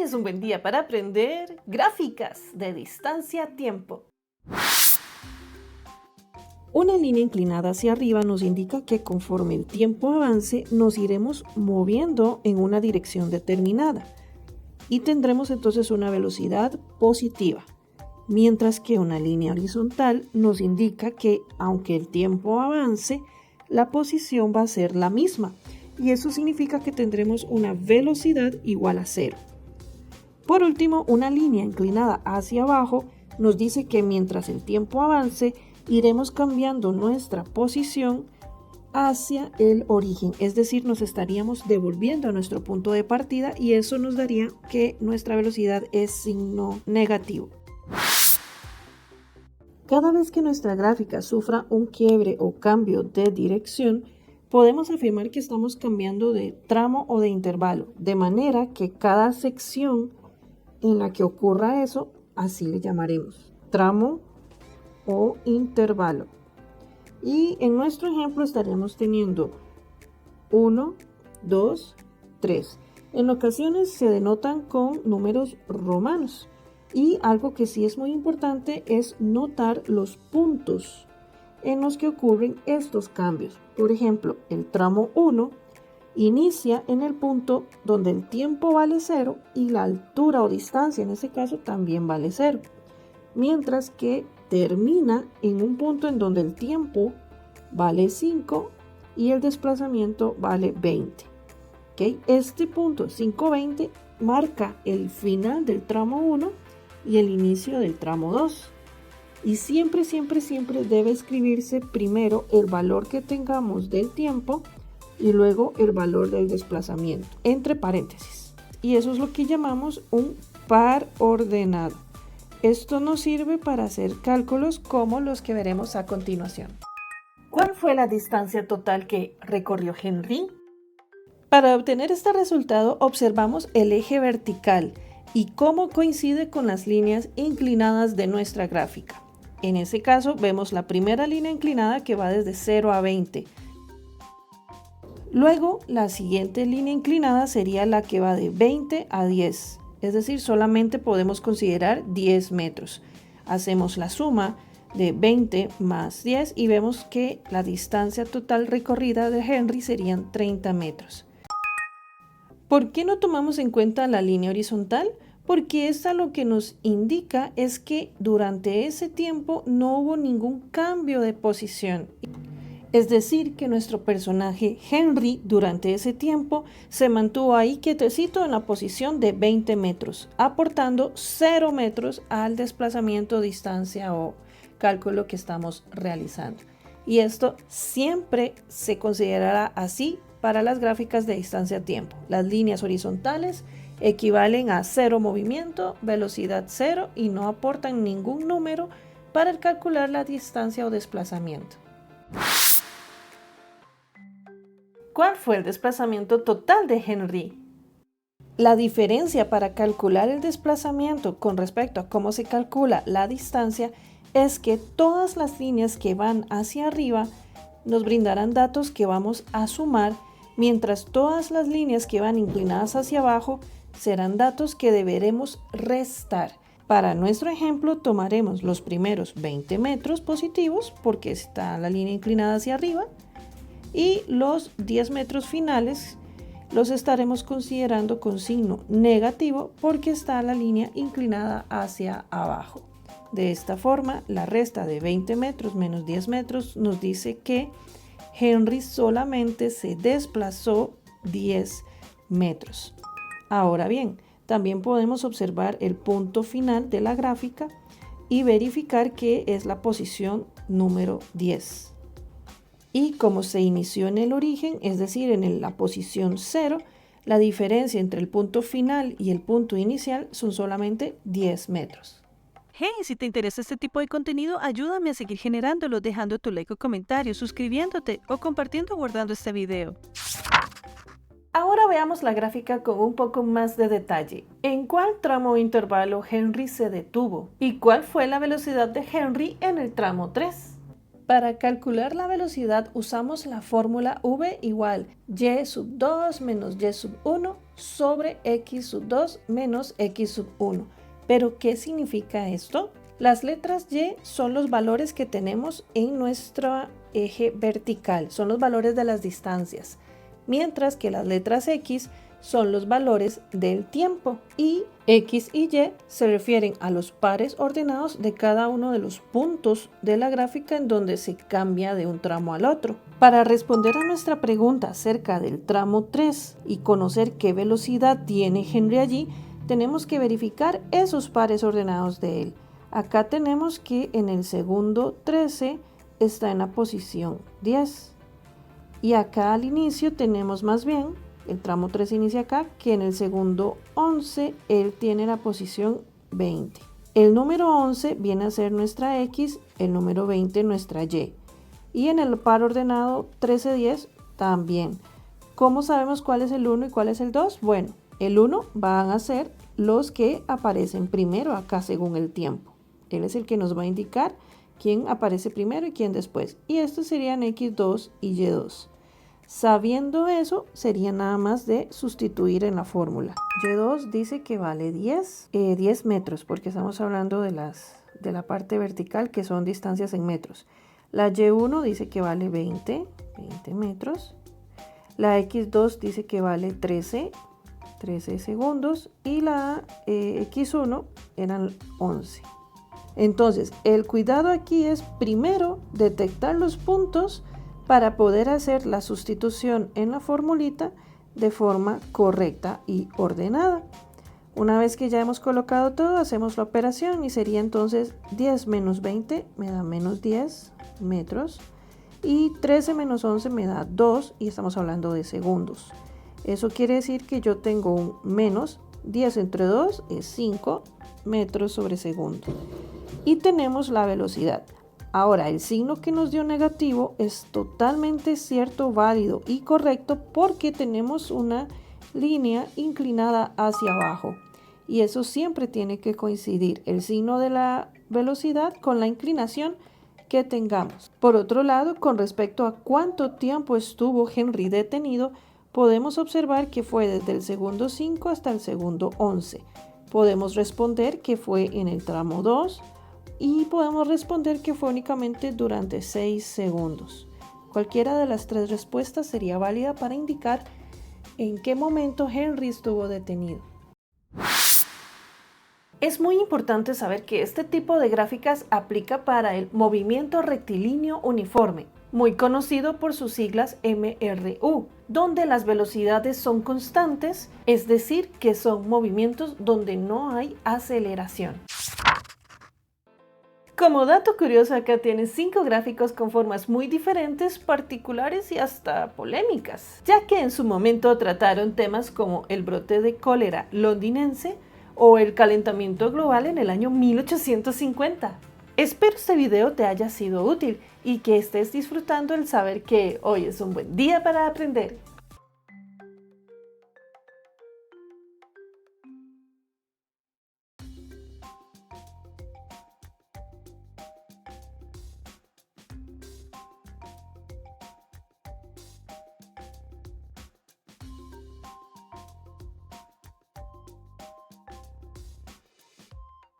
Hoy es un buen día para aprender gráficas de distancia-tiempo. Una línea inclinada hacia arriba nos indica que conforme el tiempo avance nos iremos moviendo en una dirección determinada y tendremos entonces una velocidad positiva, mientras que una línea horizontal nos indica que aunque el tiempo avance, la posición va a ser la misma y eso significa que tendremos una velocidad igual a 0. Por último, una línea inclinada hacia abajo nos dice que mientras el tiempo avance, iremos cambiando nuestra posición hacia el origen, es decir, nos estaríamos devolviendo a nuestro punto de partida y eso nos daría que nuestra velocidad es signo negativo. Cada vez que nuestra gráfica sufra un quiebre o cambio de dirección, podemos afirmar que estamos cambiando de tramo o de intervalo, de manera que cada sección en la que ocurra eso, así le llamaremos tramo o intervalo. Y en nuestro ejemplo estaríamos teniendo 1, 2, 3. En ocasiones se denotan con números romanos. Y algo que sí es muy importante es notar los puntos en los que ocurren estos cambios. Por ejemplo, el tramo 1 inicia en el punto donde el tiempo vale 0 y la altura o distancia en ese caso también vale 0. Mientras que termina en un punto en donde el tiempo vale 5 y el desplazamiento vale 20. ¿Okay? Este punto 5,20 marca el final del tramo 1 y el inicio del tramo 2. Y siempre debe escribirse primero el valor que tengamos del tiempo y luego el valor del desplazamiento, entre paréntesis. Y eso es lo que llamamos un par ordenado. Esto nos sirve para hacer cálculos como los que veremos a continuación. ¿Cuál fue la distancia total que recorrió Henry? Para obtener este resultado observamos el eje vertical y cómo coincide con las líneas inclinadas de nuestra gráfica. En ese caso vemos la primera línea inclinada que va desde 0 a 20. Luego la siguiente línea inclinada sería la que va de 20 a 10. Es decir, solamente podemos considerar 10 metros. Hacemos la suma de 20 más 10 y vemos que la distancia total recorrida de Henry serían 30 metros. ¿Por qué no tomamos en cuenta la línea horizontal? Porque esta lo que nos indica es que durante ese tiempo no hubo ningún cambio de posición. Es decir, que nuestro personaje Henry durante ese tiempo se mantuvo ahí quietecito en la posición de 20 metros, aportando 0 metros al desplazamiento, distancia o cálculo que estamos realizando. Y esto siempre se considerará así para las gráficas de distancia-tiempo. Las líneas horizontales equivalen a 0 movimiento, velocidad 0 y no aportan ningún número para calcular la distancia o desplazamiento. ¿Cuál fue el desplazamiento total de Henry? La diferencia para calcular el desplazamiento con respecto a cómo se calcula la distancia es que todas las líneas que van hacia arriba nos brindarán datos que vamos a sumar, mientras todas las líneas que van inclinadas hacia abajo serán datos que deberemos restar. Para nuestro ejemplo tomaremos los primeros 20 metros positivos porque está la línea inclinada hacia arriba y los 10 metros finales los estaremos considerando con signo negativo porque está la línea inclinada hacia abajo. De esta forma, la resta de 20 metros menos 10 metros nos dice que Henry solamente se desplazó 10 metros. Ahora bien, también podemos observar el punto final de la gráfica y verificar que es la posición número 10. Y como se inició en el origen, es decir, en la posición 0, la diferencia entre el punto final y el punto inicial son solamente 10 metros. Hey, si te interesa este tipo de contenido, ayúdame a seguir generándolo dejando tu like o comentario, suscribiéndote o compartiendo o guardando este video. Ahora veamos la gráfica con un poco más de detalle. ¿En cuál tramo o intervalo Henry se detuvo? ¿Y cuál fue la velocidad de Henry en el tramo 3? Para calcular la velocidad usamos la fórmula v igual y sub 2 menos y sub 1 sobre x sub 2 menos x sub 1. ¿Pero qué significa esto? Las letras y son los valores que tenemos en nuestro eje vertical, son los valores de las distancias, mientras que las letras x son los valores del tiempo y x y y se refieren a los pares ordenados de cada uno de los puntos de la gráfica en donde se cambia de un tramo al otro. Para responder a nuestra pregunta acerca del tramo 3 y conocer qué velocidad tiene Henry allí, tenemos que verificar esos pares ordenados de él. Acá tenemos que en el segundo 13 está en la posición 10 y acá al inicio tenemos más bien el tramo 3 inicia acá, que en el segundo 11 él tiene la posición 20. El número 11 viene a ser nuestra X, el número 20 nuestra Y. Y en el par ordenado 13-10 también. ¿Cómo sabemos cuál es el 1 y cuál es el 2? Bueno, el 1 van a ser los que aparecen primero acá según el tiempo. Él es el que nos va a indicar quién aparece primero y quién después. Y estos serían X2 y Y2. Sabiendo eso, sería nada más de sustituir en la fórmula. Y2 dice que vale 10 metros, porque estamos hablando de la parte vertical, que son distancias en metros. La Y1 dice que vale 20 metros. La X2 dice que vale 13 segundos. Y la X1 eran 11. Entonces, el cuidado aquí es primero detectar los puntos para poder hacer la sustitución en la formulita de forma correcta y ordenada. Una vez que ya hemos colocado todo, hacemos la operación y sería entonces 10 menos 20 me da menos 10 metros y 13 menos 11 me da 2 y estamos hablando de segundos. Eso quiere decir que yo tengo un menos 10 entre 2 es 5 metros sobre segundo. Y tenemos la velocidad. Ahora, el signo que nos dio negativo es totalmente cierto, válido y correcto porque tenemos una línea inclinada hacia abajo. Y eso siempre tiene que coincidir, el signo de la velocidad con la inclinación que tengamos. Por otro lado, con respecto a cuánto tiempo estuvo Henry detenido, podemos observar que fue desde el segundo 5 hasta el segundo 11. Podemos responder que fue en el tramo 2. Y podemos responder que fue únicamente durante 6 segundos. Cualquiera de las tres respuestas sería válida para indicar en qué momento Henry estuvo detenido. Es muy importante saber que este tipo de gráficas aplica para el movimiento rectilíneo uniforme, muy conocido por sus siglas MRU, donde las velocidades son constantes, es decir, que son movimientos donde no hay aceleración. Como dato curioso, acá tienes 5 gráficos con formas muy diferentes, particulares y hasta polémicas, ya que en su momento trataron temas como el brote de cólera londinense o el calentamiento global en el año 1850. Espero este video te haya sido útil y que estés disfrutando el saber que hoy es un buen día para aprender.